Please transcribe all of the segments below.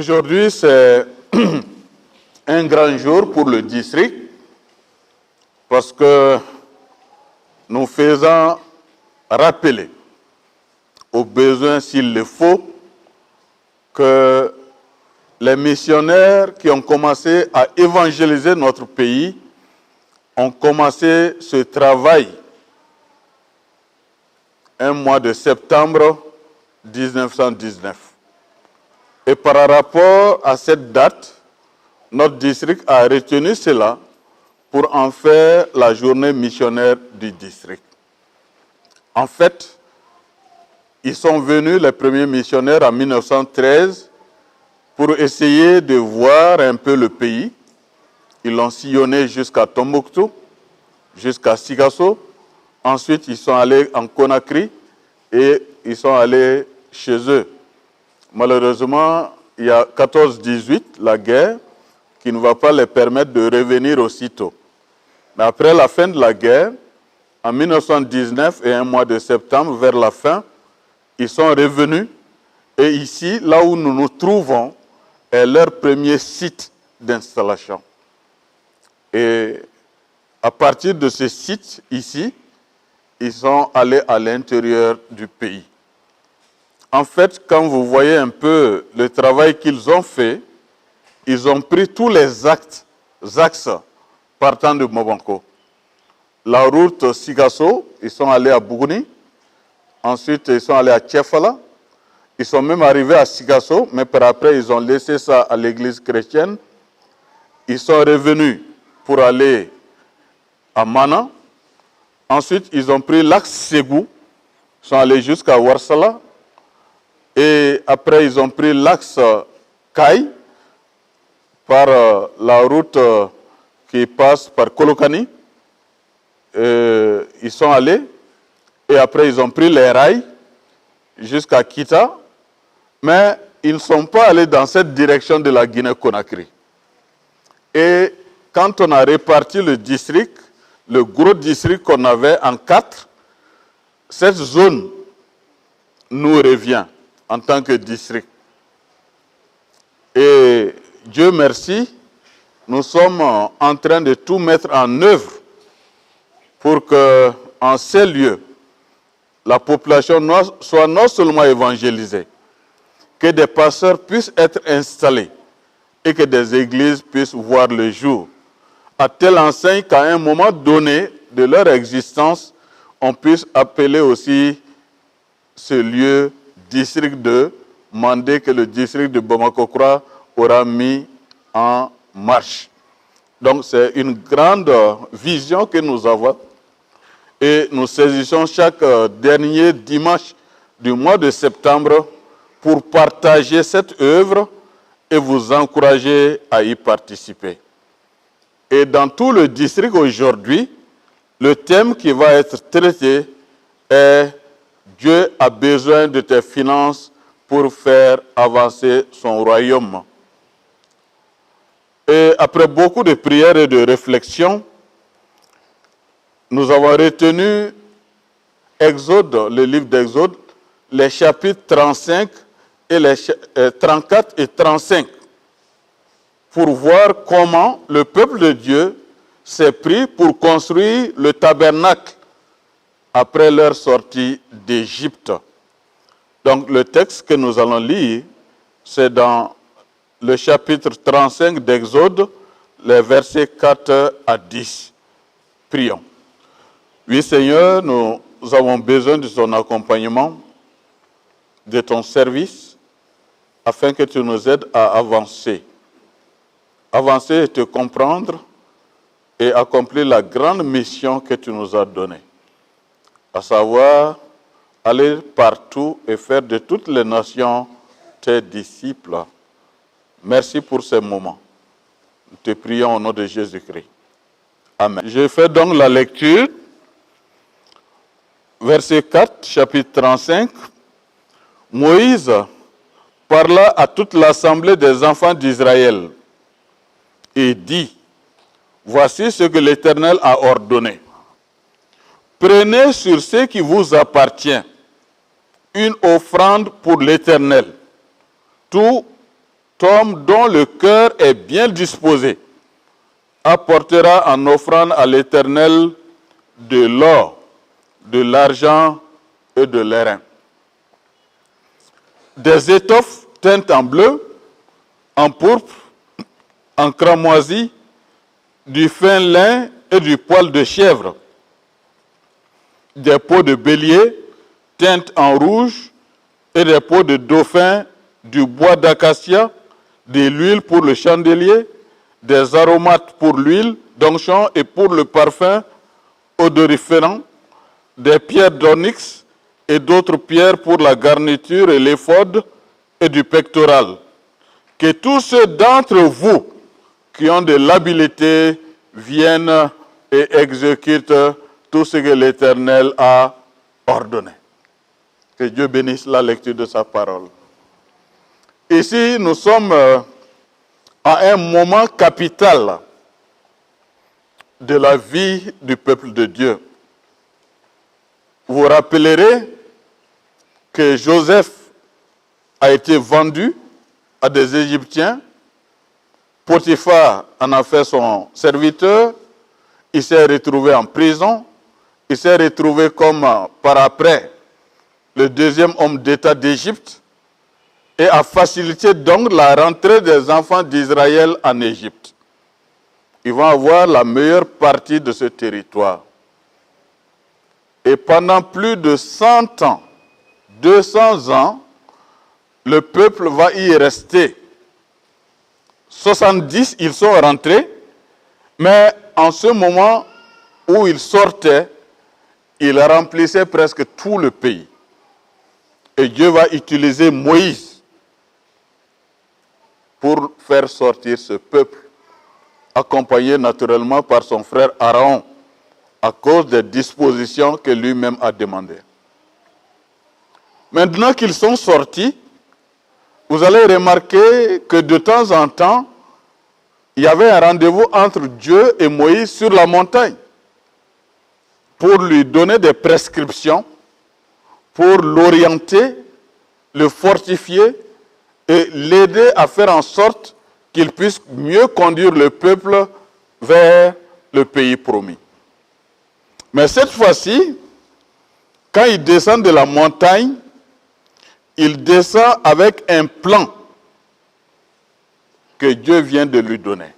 Aujourd'hui, c'est un grand jour pour le district parce que nous faisons rappeler aux besoins, s'il le faut, que les missionnaires qui ont commencé à évangéliser notre pays ont commencé ce travail un mois de septembre 1919. Et par rapport à cette date, notre district a retenu cela pour en faire la journée missionnaire du district. En fait, ils sont venus, les premiers missionnaires, en 1913 pour essayer de voir un peu le pays. Ils l'ont sillonné jusqu'à Tombouctou, jusqu'à Sikasso. Ensuite, ils sont allés en Conakry et ils sont allés chez eux. Malheureusement, il y a 14-18, la guerre, qui ne va pas les permettre de revenir aussitôt. Mais après la fin de la guerre, en 1919 et un mois de septembre, vers la fin, ils sont revenus. Et ici, là où nous nous trouvons, est leur premier site d'installation. Et à partir de ce site ici, ils sont allés à l'intérieur du pays. En fait, quand vous voyez un peu le travail qu'ils ont fait, ils ont pris tous les axes partant de Mobanko. La route Sikasso, ils sont allés à Bougouni. Ensuite, ils sont allés à Tchefala. Ils sont même arrivés à Sikasso, mais par après, ils ont laissé ça à l'église chrétienne. Ils sont revenus pour aller à Mana. Ensuite, ils ont pris l'axe Ségou. Ils sont allés jusqu'à Warsala. Et après, ils ont pris l'axe Kai par la route qui passe par Kolokani. Ils sont allés. Et après, ils ont pris les rails jusqu'à Kita. Mais ils ne sont pas allés dans cette direction de la Guinée-Conakry. Et quand on a réparti le district, le gros district qu'on avait en 4, cette zone nous revient en tant que district. Et Dieu merci, nous sommes en train de tout mettre en œuvre pour que, en ces lieux, la population soit non seulement évangélisée, que des pasteurs puissent être installés et que des églises puissent voir le jour. À telle enseigne qu'à un moment donné de leur existence, on puisse appeler aussi ce lieu district 2, mandé que le district de Bamako-Kra aura mis en marche. Donc c'est une grande vision que nous avons et nous saisissons chaque dernier dimanche du mois de septembre pour partager cette œuvre et vous encourager à y participer. Et dans tout le district aujourd'hui, le thème qui va être traité est « Dieu a besoin de tes finances pour faire avancer son royaume ». Et après beaucoup de prières et de réflexions, nous avons retenu Exode, le livre d'Exode, les chapitres 35 et les 34 et 35, pour voir comment le peuple de Dieu s'est pris pour construire le tabernacle après leur sortie d'Égypte. Donc le texte que nous allons lire, c'est dans le chapitre 35 d'Exode, les versets 4 à 10. Prions. Oui Seigneur, nous avons besoin de ton accompagnement, de ton service, afin que tu nous aides à avancer. Avancer et te comprendre et accomplir la grande mission que tu nous as donnée. À savoir, aller partout et faire de toutes les nations tes disciples. Merci pour ces moments. Nous te prions au nom de Jésus-Christ. Amen. Je fais donc la lecture. Verset 4, chapitre 35. Moïse parla à toute l'assemblée des enfants d'Israël et dit, voici ce que l'Éternel a ordonné. Prenez sur ce qui vous appartient une offrande pour l'Éternel. Tout homme dont le cœur est bien disposé apportera en offrande à l'Éternel de l'or, de l'argent et de l'airain. Des étoffes teintes en bleu, en pourpre, en cramoisi, du fin lin et du poil de chèvre, des peaux de bélier teintes en rouge et des peaux de dauphin, du bois d'acacia, de l'huile pour le chandelier, des aromates pour l'huile d'onction et pour le parfum odoriférant, des pierres d'onyx et d'autres pierres pour la garniture et l'éphod et du pectoral. Que tous ceux d'entre vous qui ont de l'habileté viennent et exécutent tout ce que l'Éternel a ordonné. Que Dieu bénisse la lecture de sa parole. Ici, nous sommes à un moment capital de la vie du peuple de Dieu. Vous vous rappellerez que Joseph a été vendu à des Égyptiens. Potiphar en a fait son serviteur. Il s'est retrouvé en prison. Il s'est retrouvé comme par après le deuxième homme d'État d'Égypte et a facilité donc la rentrée des enfants d'Israël en Égypte. Ils vont avoir la meilleure partie de ce territoire. Et pendant plus de 100 ans, 200 ans, le peuple va y rester. 70, ils sont rentrés, mais en ce moment où ils sortaient, ils remplissaient presque tout le pays. Et Dieu va utiliser Moïse pour faire sortir ce peuple, accompagné naturellement par son frère Aaron, à cause des dispositions que lui-même a demandées. Maintenant qu'ils sont sortis, vous allez remarquer que de temps en temps, il y avait un rendez-vous entre Dieu et Moïse sur la montagne pour lui donner des prescriptions, pour l'orienter, le fortifier et l'aider à faire en sorte qu'il puisse mieux conduire le peuple vers le pays promis. Mais cette fois-ci, quand il descend de la montagne, il descend avec un plan que Dieu vient de lui donner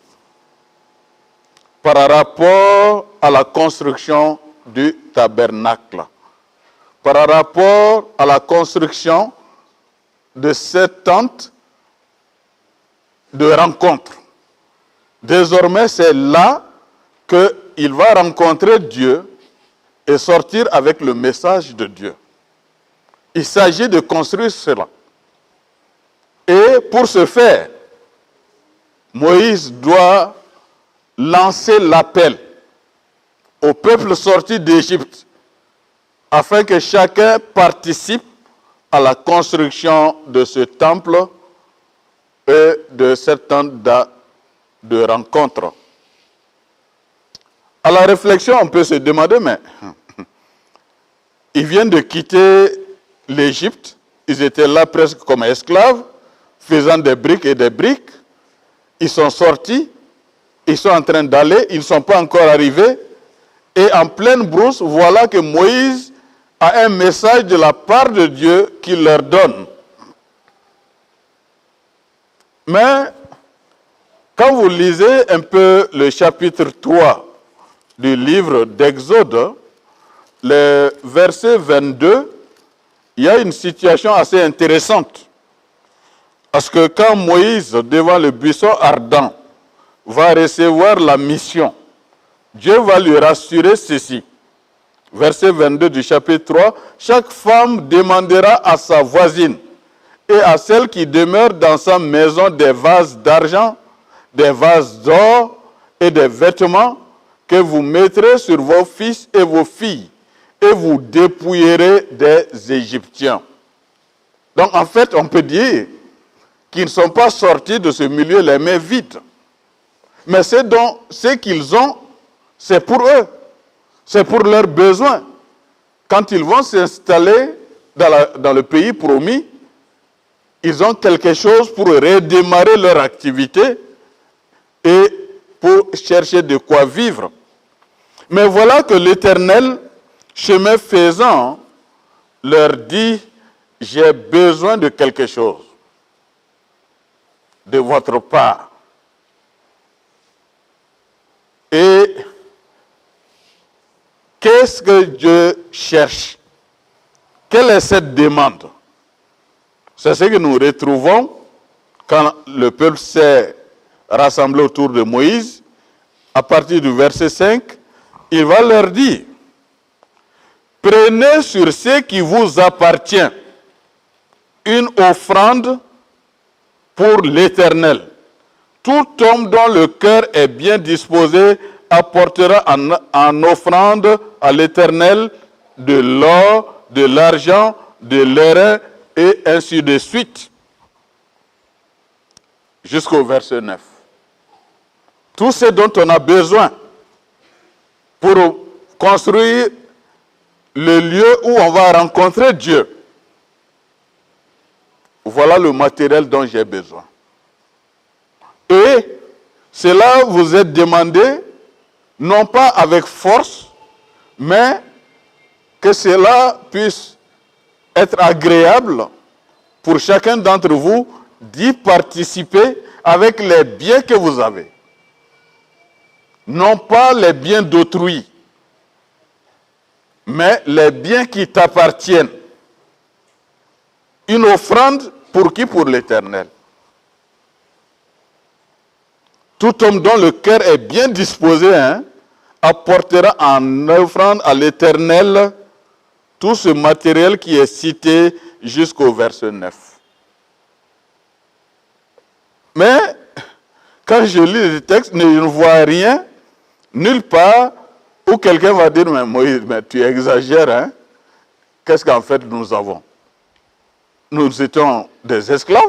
par rapport à la construction du tabernacle, par rapport à la construction de cette tente de rencontre. Désormais, c'est là qu'il va rencontrer Dieu et sortir avec le message de Dieu. Il s'agit de construire cela. Et pour ce faire, Moïse doit lancer l'appel au peuple sorti d'Égypte afin que chacun participe à la construction de ce temple et de cette tente de rencontre. À la réflexion, on peut se demander, mais ils viennent de quitter l'Égypte, ils étaient là presque comme esclaves, faisant des briques et des briques. Ils sont sortis, ils sont en train d'aller, ils ne sont pas encore arrivés. Et en pleine brousse, voilà que Moïse a un message de la part de Dieu qu'il leur donne. Mais quand vous lisez un peu le chapitre 3 du livre d'Exode, le verset 22, il y a une situation assez intéressante. Parce que quand Moïse, devant le buisson ardent, va recevoir la mission, Dieu va lui rassurer ceci. Verset 22 du chapitre 3, « Chaque femme demandera à sa voisine et à celle qui demeure dans sa maison des vases d'argent, des vases d'or et des vêtements que vous mettrez sur vos fils et vos filles, et vous dépouillerez des Égyptiens. » Donc en fait, on peut dire qu'ils ne sont pas sortis de ce milieu les mains vides. Mais ce qu'ils ont, c'est pour eux. C'est pour leurs besoins. Quand ils vont s'installer dans le pays promis, ils ont quelque chose pour redémarrer leur activité et pour chercher de quoi vivre. Mais voilà que l'Éternel, chemin faisant, leur dit, j'ai besoin de quelque chose de votre part. Et qu'est-ce que Dieu cherche? Quelle est cette demande? C'est ce que nous retrouvons quand le peuple s'est rassemblé autour de Moïse. À partir du verset 5, il va leur dire, prenez sur ce qui vous appartient une offrande pour l'Éternel. Tout homme dont le cœur est bien disposé apportera en offrande à l'Éternel de l'or, de l'argent, de l'airain, et ainsi de suite. Jusqu'au verset 9. Tout ce dont on a besoin pour construire le lieu où on va rencontrer Dieu. Voilà le matériel dont j'ai besoin. Et cela vous est demandé, non pas avec force, mais que cela puisse être agréable pour chacun d'entre vous d'y participer avec les biens que vous avez. Non pas les biens d'autrui, mais les biens qui t'appartiennent. Une offrande pour qui? Pour l'Éternel. Tout homme dont le cœur est bien disposé apportera en offrande à l'Éternel tout ce matériel qui est cité jusqu'au verset 9. Mais quand je lis le texte, je ne vois rien, nulle part, où quelqu'un va dire, mais Moïse, mais tu exagères, Qu'est-ce qu'en fait nous avons? Nous étions des esclaves.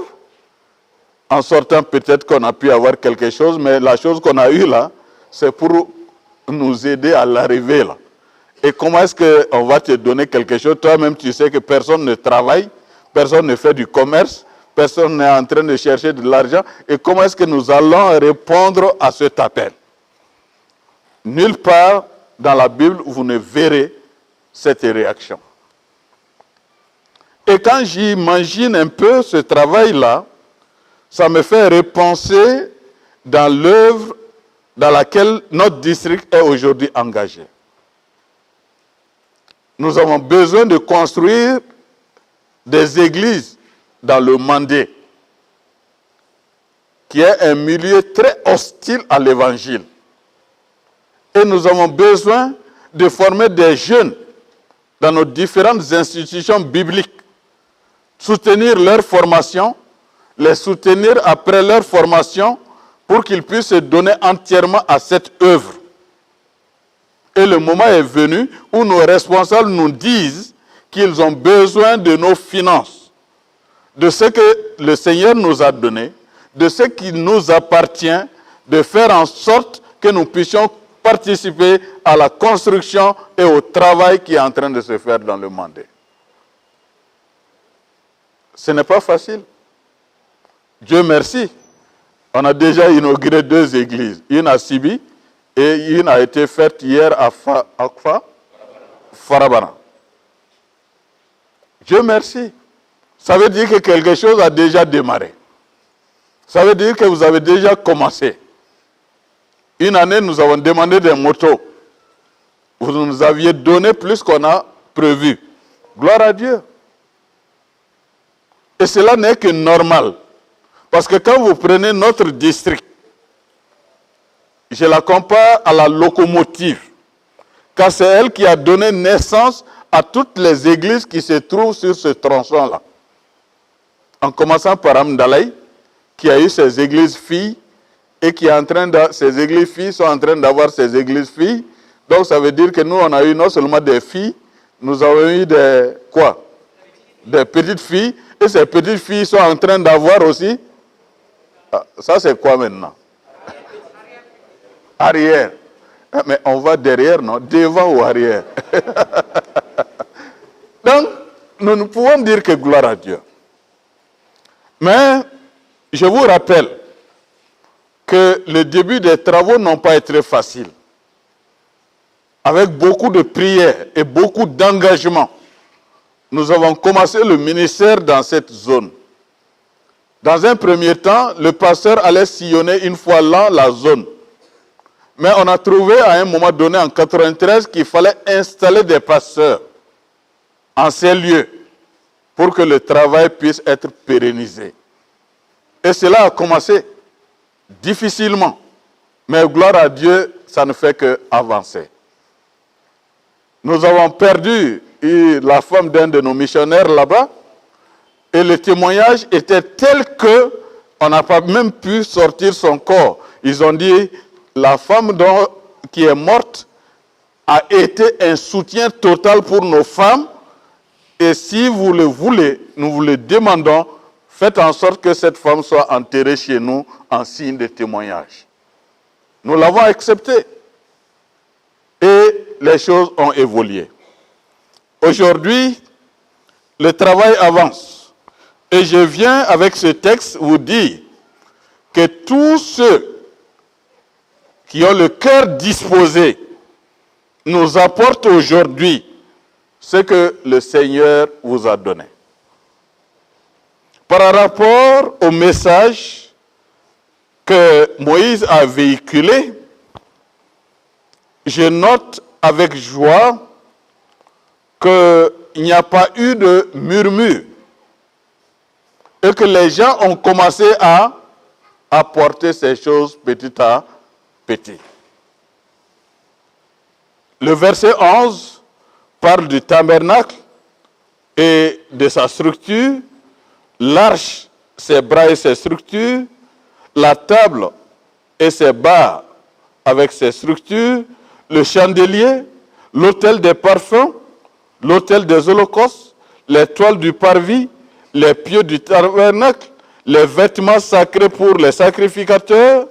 En sortant, peut-être qu'on a pu avoir quelque chose, mais la chose qu'on a eue là, c'est pour nous aider à l'arrivée là. Et comment est-ce qu'on va te donner quelque chose? Toi-même, tu sais que personne ne travaille, personne ne fait du commerce, personne n'est en train de chercher de l'argent. Et comment est-ce que nous allons répondre à cet appel? Nulle part dans la Bible, vous ne verrez cette réaction. Et quand j'imagine un peu ce travail-là, ça me fait repenser dans l'œuvre dans laquelle notre district est aujourd'hui engagé. Nous avons besoin de construire des églises dans le Mandé, qui est un milieu très hostile à l'évangile. Et nous avons besoin de former des jeunes dans nos différentes institutions bibliques, soutenir leur formation, les soutenir après leur formation pour qu'ils puissent se donner entièrement à cette œuvre. Et le moment est venu où nos responsables nous disent qu'ils ont besoin de nos finances, de ce que le Seigneur nous a donné, de ce qui nous appartient, de faire en sorte que nous puissions participer à la construction et au travail qui est en train de se faire dans le Mandé. Ce n'est pas facile. Dieu merci. On a déjà inauguré 2 églises. Une à Sibi et une a été faite hier à Farabana. Dieu merci. Ça veut dire que quelque chose a déjà démarré. Ça veut dire que vous avez déjà commencé. Une année, nous avons demandé des motos. Vous nous aviez donné plus qu'on a prévu. Gloire à Dieu. Et cela n'est que normal. Parce que quand vous prenez notre district, je la compare à la locomotive, car c'est elle qui a donné naissance à toutes les églises qui se trouvent sur ce tronçon-là. En commençant par Amdalaï, qui a eu ses églises filles, et qui est en train de, ces églises filles sont en train d'avoir ces églises filles. Donc ça veut dire que nous, on a eu non seulement des filles, nous avons eu des quoi? Des petites filles, et ces petites filles sont en train d'avoir aussi. Ah, ça c'est quoi maintenant? Arrière. Mais on va derrière, non? Devant ou arrière? Donc, nous pouvons dire que gloire à Dieu. Mais je vous rappelle que le début des travaux n'ont pas été faciles. Avec beaucoup de prières et beaucoup d'engagement, nous avons commencé le ministère dans cette zone. Dans un premier temps, le pasteur allait sillonner une fois l'an la zone. Mais on a trouvé à un moment donné, en 1993, qu'il fallait installer des pasteurs en ces lieux pour que le travail puisse être pérennisé. Et cela a commencé difficilement. Mais gloire à Dieu, ça ne fait qu'avancer. Nous avons perdu la femme d'un de nos missionnaires là-bas. Et le témoignage était tel qu'on n'a pas même pu sortir son corps. Ils ont dit, la femme qui est morte a été un soutien total pour nos femmes. Et si vous le voulez, nous vous le demandons, faites en sorte que cette femme soit enterrée chez nous en signe de témoignage. Nous l'avons accepté. Et les choses ont évolué. Aujourd'hui, le travail avance. Et je viens avec ce texte vous dire que tous ceux qui ont le cœur disposé nous apportent aujourd'hui ce que le Seigneur vous a donné. Par rapport au message que Moïse a véhiculé, je note avec joie qu'il n'y a pas eu de murmure et que les gens ont commencé à apporter ces choses petit à petit. Le verset 11 parle du tabernacle et de sa structure, l'arche, ses bras et ses structures, la table et ses barres avec ses structures, le chandelier, l'autel des parfums, l'autel des holocaustes, les toiles du parvis, les pieux du tabernacle, les vêtements sacrés pour les sacrificateurs.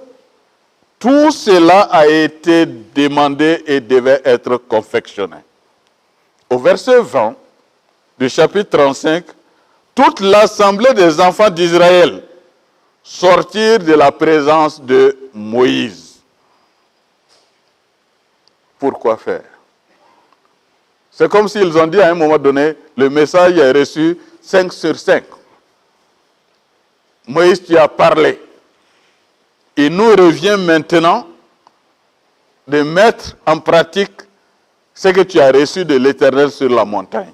Tout cela a été demandé et devait être confectionné. Au verset 20 du chapitre 35, toute l'assemblée des enfants d'Israël sortirent de la présence de Moïse. Pourquoi faire? C'est comme s'ils ont dit à un moment donné, le message est reçu 5 sur 5. Moïse, tu as parlé. Il nous revient maintenant de mettre en pratique ce que tu as reçu de l'Éternel sur la montagne.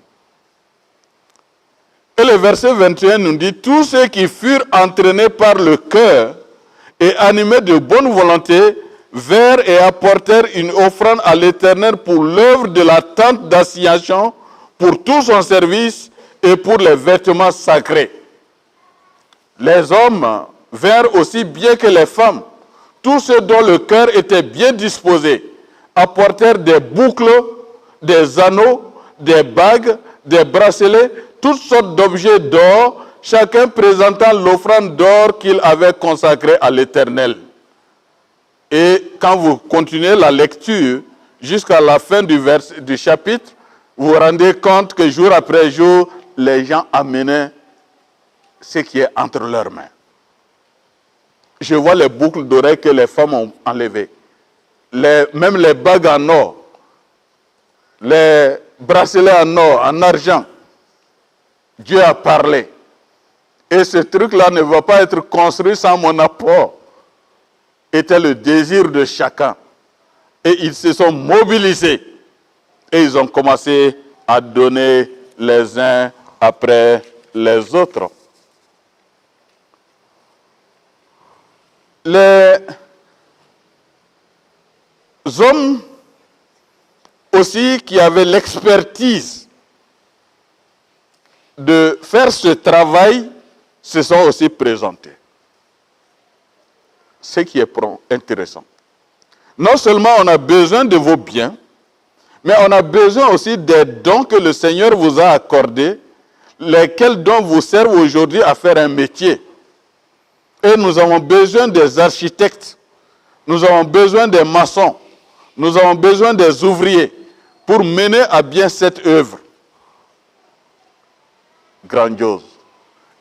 Et le verset 21 nous dit, tous ceux qui furent entraînés par le cœur et animés de bonne volonté, vinrent et apportèrent une offrande à l'Éternel pour l'œuvre de la tente d'assignation, pour tout son service et pour les vêtements sacrés. Les hommes vinrent aussi bien que les femmes. Tous ceux dont le cœur était bien disposé apportèrent des boucles, des anneaux, des bagues, des bracelets, toutes sortes d'objets d'or, chacun présentant l'offrande d'or qu'il avait consacrée à l'Éternel. Et quand vous continuez la lecture jusqu'à la fin du chapitre, vous vous rendez compte que jour après jour, les gens amenaient ce qui est entre leurs mains. Je vois les boucles d'oreilles que les femmes ont enlevées, même les bagues en or, les bracelets en or, en argent. Dieu a parlé. Et ce truc-là ne va pas être construit sans mon apport. Était le désir de chacun. Et ils se sont mobilisés. Et ils ont commencé à donner les uns après les autres. Les hommes aussi qui avaient l'expertise de faire ce travail se sont aussi présentés. Ce qui est intéressant. Non seulement on a besoin de vos biens, mais on a besoin aussi des dons que le Seigneur vous a accordés, lesquels dons vous servent aujourd'hui à faire un métier. Et nous avons besoin des architectes, nous avons besoin des maçons, nous avons besoin des ouvriers pour mener à bien cette œuvre grandiose.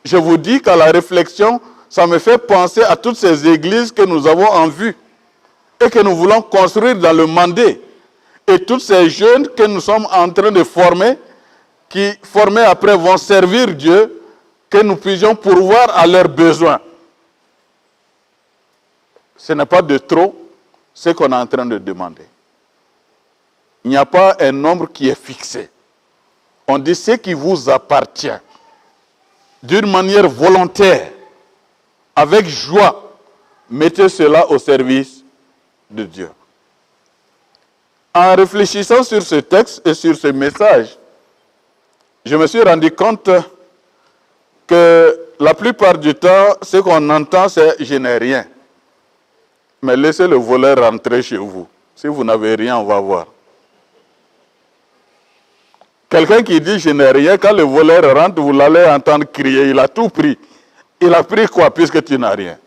je vous dis qu'à la réflexion, ça me fait penser à toutes ces églises que nous avons en vue et que nous voulons construire dans le Mandé. Et tous ces jeunes que nous sommes en train de former, qui formés après vont servir Dieu, que nous puissions pourvoir à leurs besoins. Ce n'est pas de trop ce qu'on est en train de demander. Il n'y a pas un nombre qui est fixé. On dit ce qui vous appartient, d'une manière volontaire, avec joie, mettez cela au service de Dieu. En réfléchissant sur ce texte et sur ce message, je me suis rendu compte que la plupart du temps, ce qu'on entend, c'est « je n'ai rien ». Mais laissez le voleur rentrer chez vous. Si vous n'avez rien, on va voir. Quelqu'un qui dit « je n'ai rien », quand le voleur rentre, vous l'allez entendre crier, il a tout pris. Il a pris quoi puisque tu n'as rien?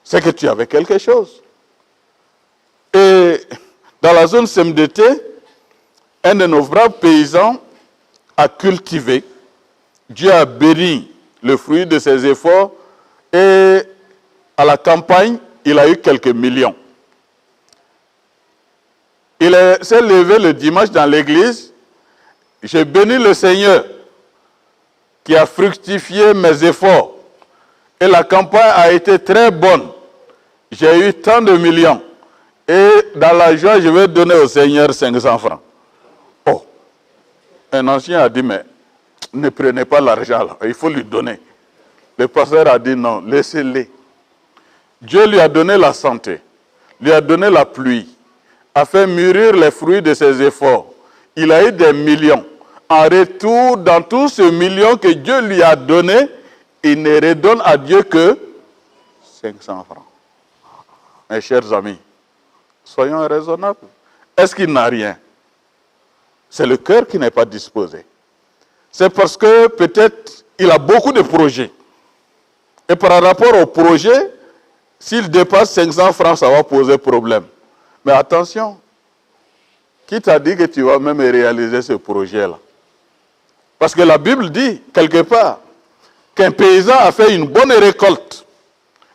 C'est que tu avais quelque chose. Et dans la zone CMDT, un de nos braves paysans a cultivé. Dieu a béni le fruit de ses efforts et à la campagne, il a eu quelques millions. Il s'est levé le dimanche dans l'église. J'ai béni le Seigneur qui a fructifié mes efforts. Et la campagne a été très bonne. J'ai eu tant de millions. Et dans la joie, je vais donner au Seigneur 500 francs. Oh, un ancien a dit, mais ne prenez pas l'argent là, il faut lui donner. Le pasteur a dit non, laissez-les. Dieu lui a donné la santé, lui a donné la pluie, a fait mûrir les fruits de ses efforts. Il a eu des millions. En retour, dans tout ce million que Dieu lui a donné, il ne redonne à Dieu que 500 francs. Mes chers amis, soyons raisonnables. Est-ce qu'il n'a rien? C'est le cœur qui n'est pas disposé. C'est parce que peut-être il a beaucoup de projets. Et par rapport au projet, s'il dépasse 500 francs, ça va poser problème. Mais attention, qui t'a dit que tu vas même réaliser ce projet-là? Parce que la Bible dit, quelque part, qu'un paysan a fait une bonne récolte.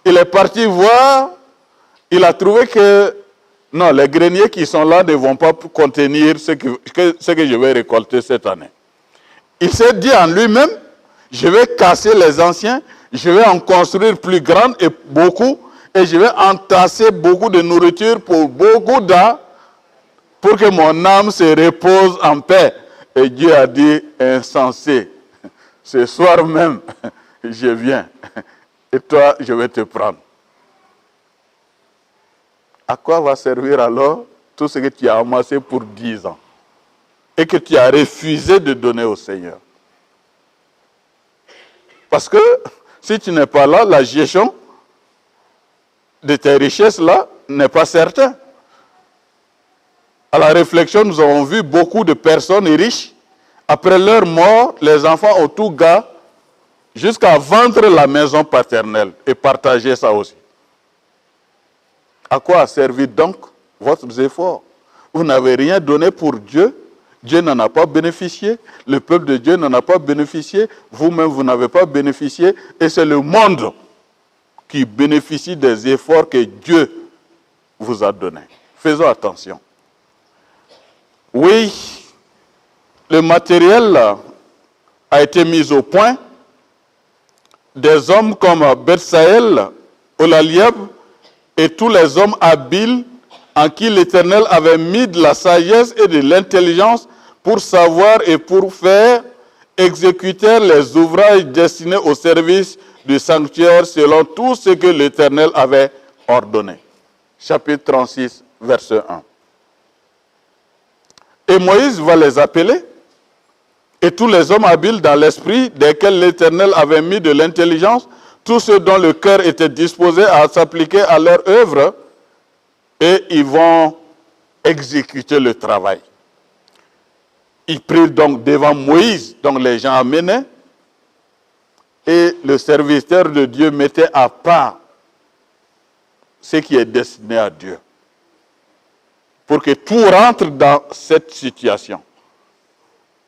Il est parti voir, il a trouvé que non, les greniers qui sont là ne vont pas contenir ce que je vais récolter cette année. Il s'est dit en lui-même, je vais casser les anciens, je vais en construire plus grand et beaucoup, et je vais entasser beaucoup de nourriture pour beaucoup d'âmes, pour que mon âme se repose en paix. Et Dieu a dit, insensé, ce soir même, je viens, et toi, je vais te prendre. À quoi va servir alors tout ce que tu as amassé pour 10 ans et que tu as refusé de donner au Seigneur? Parce que si tu n'es pas là, la gestion de tes richesses-là n'est pas certaine. À la réflexion, nous avons vu beaucoup de personnes riches. Après leur mort, les enfants ont tout gars jusqu'à vendre la maison paternelle et partager ça aussi. À quoi a servi donc votre effort? Vous n'avez rien donné pour Dieu. Dieu n'en a pas bénéficié. Le peuple de Dieu n'en a pas bénéficié. Vous-même, vous n'avez pas bénéficié. Et c'est le monde qui bénéficie des efforts que Dieu vous a donnés. Faisons attention. Oui, le matériel a été mis au point. Des hommes comme Betsaël, Olaliab, et tous les hommes habiles en qui l'Éternel avait mis de la sagesse et de l'intelligence pour savoir et pour faire exécuter les ouvrages destinés au service du sanctuaire selon tout ce que l'Éternel avait ordonné. Chapitre 36, verset 1. Et Moïse va les appeler, et tous les hommes habiles dans l'esprit, desquels l'Éternel avait mis de l'intelligence, tous ceux dont le cœur était disposé à s'appliquer à leur œuvre, et ils vont exécuter le travail. Ils prirent donc devant Moïse, donc les gens amenaient, et le serviteur de Dieu mettait à part ce qui est destiné à Dieu, pour que tout rentre dans cette situation.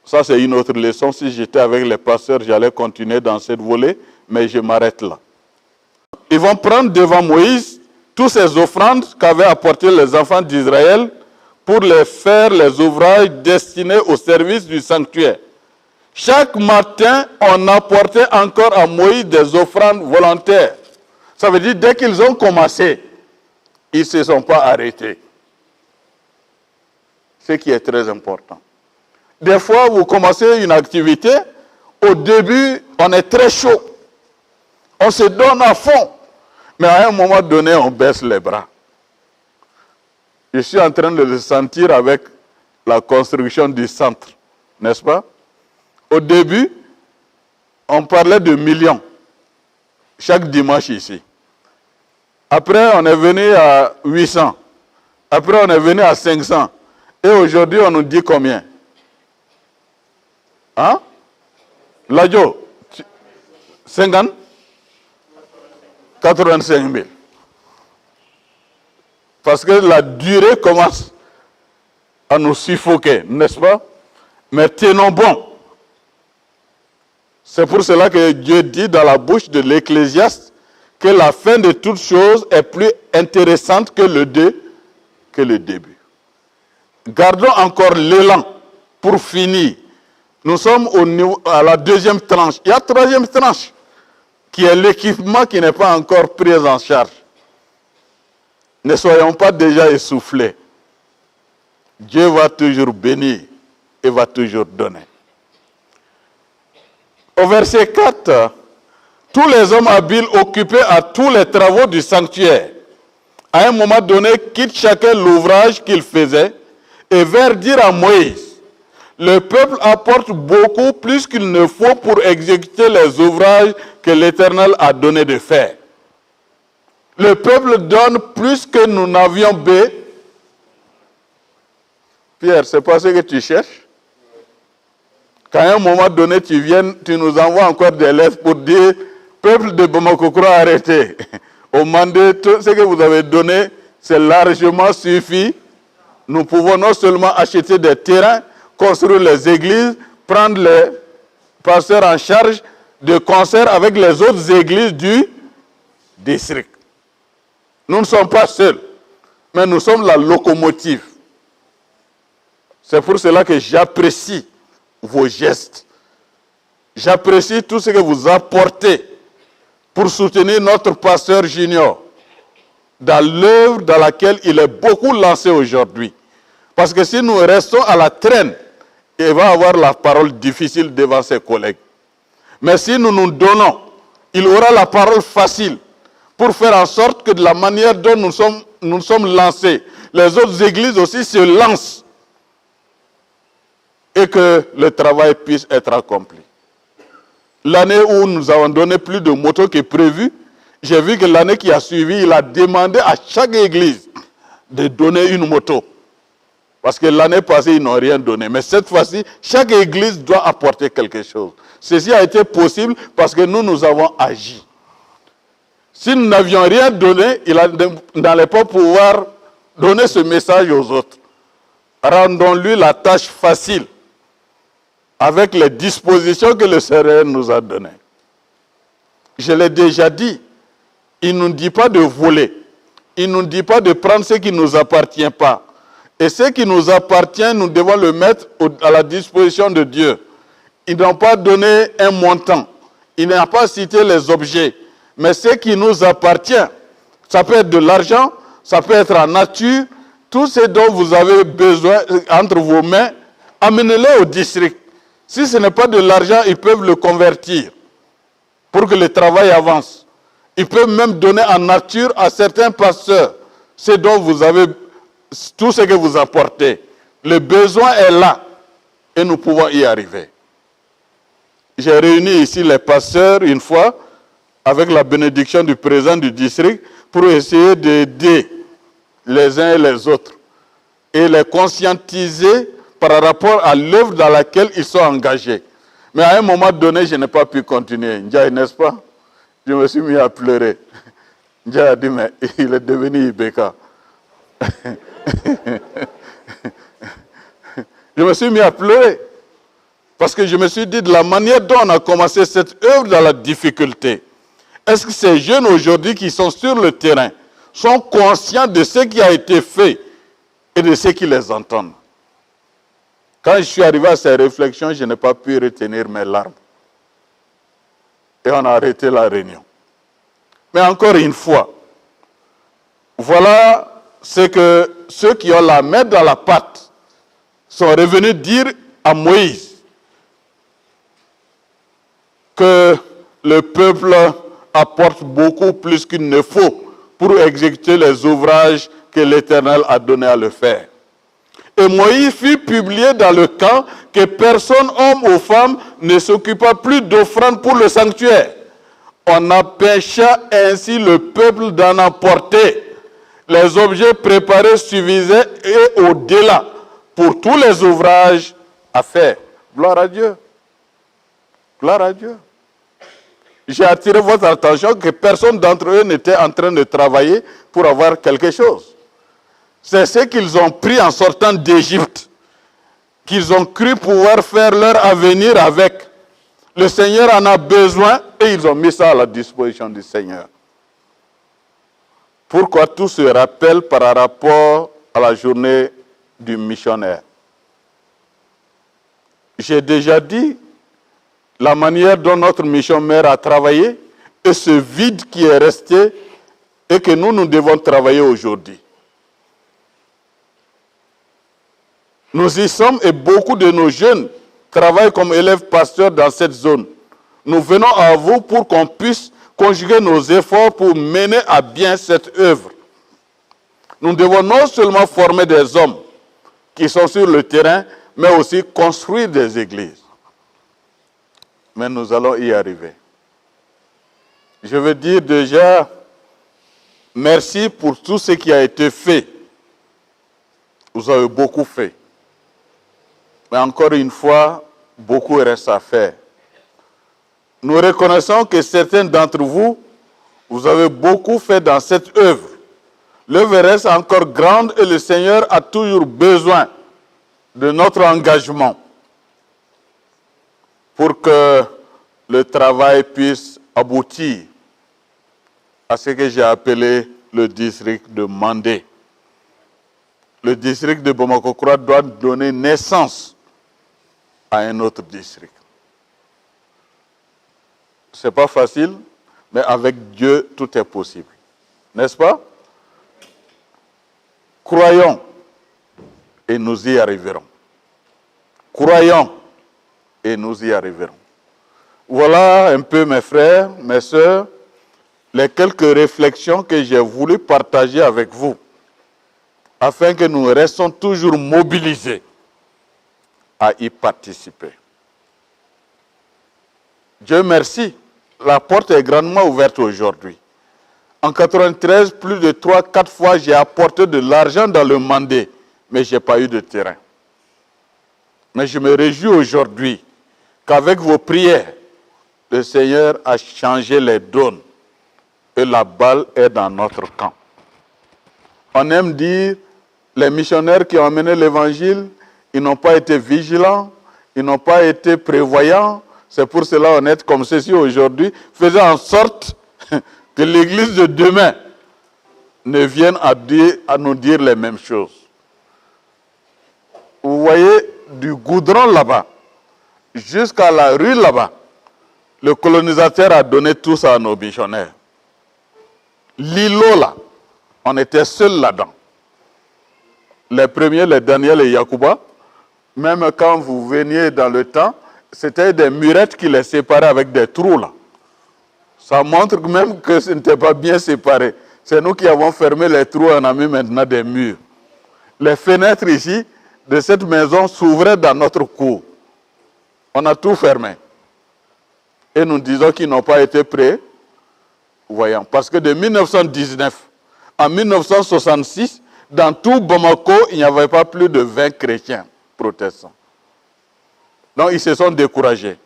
Ça, c'est une autre leçon. Si j'étais avec les pasteurs, j'allais continuer dans cette volée, mais je m'arrête là. Ils vont prendre devant Moïse toutes ces offrandes qu'avaient apportées les enfants d'Israël pour les faire les ouvrages destinés au service du sanctuaire. Chaque matin, on apportait encore à Moïse des offrandes volontaires. Ça veut dire dès qu'ils ont commencé, ils ne se sont pas arrêtés. Ce qui est très important. Des fois, vous commencez une activité, au début, on est très chaud. On se donne à fond. Mais à un moment donné, on baisse les bras. Je suis en train de le sentir avec la construction du centre, n'est-ce pas? Au début, on parlait de millions, chaque dimanche ici. Après, on est venu à 800. Après, on est venu à 500. Et aujourd'hui, on nous dit combien? Hein? Ladjo, 50? 85 000. Parce que la durée commence à nous suffoquer, n'est-ce pas? Mais tenons bon. C'est pour cela que Dieu dit dans la bouche de l'Ecclésiaste que la fin de toute chose est plus intéressante que le début. Gardons encore l'élan pour finir. Nous sommes à la deuxième tranche. Il y a la troisième tranche, qui est l'équipement qui n'est pas encore pris en charge. Ne soyons pas déjà essoufflés. Dieu va toujours bénir et va toujours donner. Au verset 4, tous les hommes habiles occupés à tous les travaux du sanctuaire, à un moment donné, quittent chacun l'ouvrage qu'il faisait et vinrent dire à Moïse, le peuple apporte beaucoup plus qu'il ne faut pour exécuter les ouvrages que l'Éternel a donné de faire. Le peuple donne plus que nous n'avions besoin. Pierre, c'est pas ce que tu cherches? Qu'à un moment donné, tu nous envoies encore des lettres pour dire, peuple de Bamako, arrêtez. Au mandat, tout ce que vous avez donné, c'est largement suffi. Nous pouvons non seulement acheter des terrains, construire les églises, prendre les pasteurs en charge de concert avec les autres églises du district. Nous ne sommes pas seuls, mais nous sommes la locomotive. C'est pour cela que j'apprécie vos gestes. J'apprécie tout ce que vous apportez pour soutenir notre pasteur junior dans l'œuvre dans laquelle il est beaucoup lancé aujourd'hui. Parce que si nous restons à la traîne, il va avoir la parole difficile devant ses collègues. Mais si nous nous donnons, il aura la parole facile pour faire en sorte que de la manière dont nous sommes lancés, les autres églises aussi se lancent et que le travail puisse être accompli. L'année où nous avons donné plus de motos que prévu, j'ai vu que l'année qui a suivi, il a demandé à chaque église de donner une moto. Parce que l'année passée, ils n'ont rien donné. Mais cette fois-ci, chaque église doit apporter quelque chose. Ceci a été possible parce que nous avons agi. Si nous n'avions rien donné, il n'allait pas pouvoir donner ce message aux autres. Rendons-lui la tâche facile avec les dispositions que le Seigneur nous a données. Je l'ai déjà dit, il ne nous dit pas de voler. Il ne nous dit pas de prendre ce qui ne nous appartient pas. Et ce qui nous appartient, nous devons le mettre à la disposition de Dieu. Ils n'ont pas donné un montant. Il n'a pas cité les objets. Mais ce qui nous appartient, ça peut être de l'argent, ça peut être en nature, tout ce dont vous avez besoin entre vos mains, amenez-le au district. Si ce n'est pas de l'argent, ils peuvent le convertir pour que le travail avance. Ils peuvent même donner en nature à certains pasteurs ce dont vous avez, tout ce que vous apportez. Le besoin est là et nous pouvons y arriver. J'ai réuni ici les pasteurs une fois avec la bénédiction du président du district pour essayer d'aider les uns et les autres et les conscientiser par rapport à l'œuvre dans laquelle ils sont engagés. Mais à un moment donné, je n'ai pas pu continuer. Ndiaye, n'est-ce pas? Je me suis mis à pleurer. Ndiaye a dit, mais il est devenu Ibeka. Je me suis mis à pleurer. Parce que je me suis dit, de la manière dont on a commencé cette œuvre dans la difficulté, est-ce que ces jeunes aujourd'hui qui sont sur le terrain sont conscients de ce qui a été fait et de ceux qui les entendent? Quand je suis arrivé à ces réflexions, je n'ai pas pu retenir mes larmes. Et on a arrêté la réunion. Mais encore une fois, voilà ce que ceux qui ont la main dans la pâte sont revenus dire à Moïse, que le peuple apporte beaucoup plus qu'il ne faut pour exécuter les ouvrages que l'Éternel a donné à le faire. Et Moïse fit publier dans le camp que personne, homme ou femme, ne s'occupa plus d'offrandes pour le sanctuaire. On empêcha ainsi le peuple d'en emporter. Les objets préparés suffisaient et au-delà pour tous les ouvrages à faire. Gloire à Dieu. Gloire à Dieu. J'ai attiré votre attention que personne d'entre eux n'était en train de travailler pour avoir quelque chose. C'est ce qu'ils ont pris en sortant d'Égypte, qu'ils ont cru pouvoir faire leur avenir avec. Le Seigneur en a besoin et ils ont mis ça à la disposition du Seigneur. Pourquoi tout se rappelle par rapport à la journée du missionnaire? J'ai déjà dit la manière dont notre missionnaire a travaillé et ce vide qui est resté et que nous devons travailler aujourd'hui. Nous y sommes et beaucoup de nos jeunes travaillent comme élèves pasteurs dans cette zone. Nous venons à vous pour qu'on puisse conjuguer nos efforts pour mener à bien cette œuvre. Nous devons non seulement former des hommes qui sont sur le terrain, mais aussi construire des églises. Mais nous allons y arriver. Je veux dire déjà merci pour tout ce qui a été fait. Vous avez beaucoup fait. Mais encore une fois, beaucoup reste à faire. Nous reconnaissons que certains d'entre vous, vous avez beaucoup fait dans cette œuvre. L'œuvre reste encore grande et le Seigneur a toujours besoin de notre engagement pour que le travail puisse aboutir à ce que j'ai appelé le district de Mandé. Le district de Bamako-Kura doit donner naissance à un autre district. Ce n'est pas facile, mais avec Dieu, tout est possible. N'est-ce pas? Croyons et nous y arriverons. Croyons et nous y arriverons. Voilà un peu, mes frères, mes sœurs, les quelques réflexions que j'ai voulu partager avec vous, afin que nous restions toujours mobilisés à y participer. Dieu merci, la porte est grandement ouverte aujourd'hui. En 1993, plus de 3-4 fois, j'ai apporté de l'argent dans le Mandé, mais je n'ai pas eu de terrain. Mais je me réjouis aujourd'hui qu'avec vos prières, le Seigneur a changé les donnes et la balle est dans notre camp. On aime dire, les missionnaires qui ont amené l'évangile, ils n'ont pas été vigilants, ils n'ont pas été prévoyants. C'est pour cela qu'on est comme ceci aujourd'hui, faisant en sorte que l'église de demain ne vienne à nous dire les mêmes choses. Vous voyez, du goudron là-bas, jusqu'à la rue là-bas, le colonisateur a donné tout ça à nos missionnaires. L'îlot là, on était seuls là-dedans. Les premiers, les Daniel et Yacouba, même quand vous veniez dans le temps, c'était des murettes qui les séparaient avec des trous là. Ça montre même que ce n'était pas bien séparé. C'est nous qui avons fermé les trous, on a mis maintenant des murs. Les fenêtres ici de cette maison s'ouvraient dans notre cour. On a tout fermé. Et nous disons qu'ils n'ont pas été prêts. Voyons, parce que de 1919 à 1966, dans tout Bamako, il n'y avait pas plus de 20 chrétiens protestants. Donc ils se sont découragés.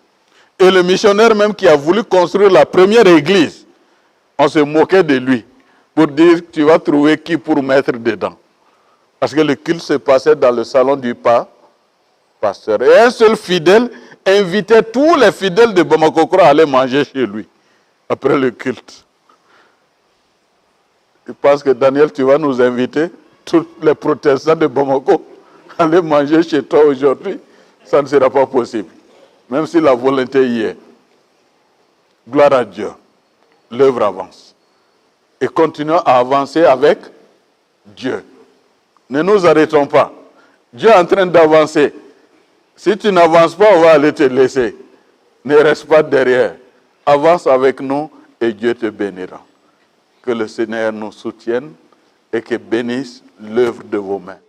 Et le missionnaire même qui a voulu construire la première église, on se moquait de lui pour dire tu vas trouver qui pour mettre dedans. Parce que le culte se passait dans le salon du pasteur. Et un seul fidèle invitait tous les fidèles de Bamako à aller manger chez lui, après le culte. Je pense que Daniel, tu vas nous inviter, tous les protestants de Bamako, à aller manger chez toi aujourd'hui. Ça ne sera pas possible, même si la volonté y est. Gloire à Dieu. L'œuvre avance. Et continuons à avancer avec Dieu. Ne nous arrêtons pas. Dieu est en train d'avancer. Si tu n'avances pas, on va aller te laisser. Ne reste pas derrière. Avance avec nous et Dieu te bénira. Que le Seigneur nous soutienne et que bénisse l'œuvre de vos mains.